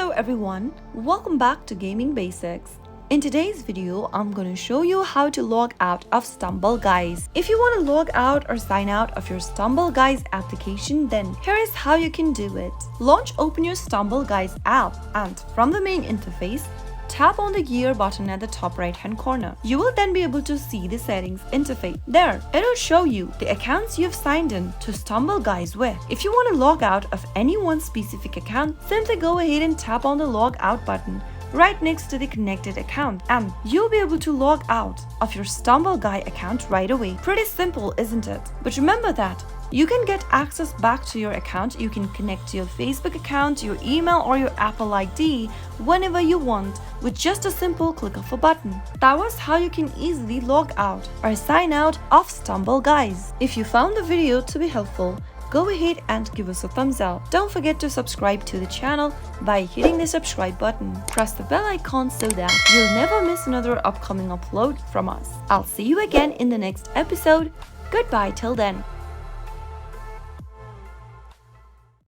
Hello everyone, welcome back to Gaming Basics. In today's video, I'm going to show you how to log out of Stumble Guys. If you want to log out or sign out of your Stumble Guys application, then here is how you can do it. Open your Stumble Guys app and from the main interface, tap on the gear button at the top right hand corner. You will then be able to see the settings interface. There, it will show you the accounts you have signed in to Stumble Guys with. If you want to log out of any one specific account, simply go ahead and tap on the log out button right next to the connected account and you'll be able to log out of your Stumble Guy account right away. Pretty simple, isn't it? But remember that you can get access back to your account. You can connect to your Facebook account, your email or your Apple ID whenever you want with just a simple click of a button. That was how you can easily log out or sign out of Stumble Guys. If you found the video to be helpful, go ahead and give us a thumbs up. Don't forget to subscribe to the channel by hitting the subscribe button. Press the bell icon so that you'll never miss another upcoming upload from us. I'll see you again in the next episode. Goodbye till then.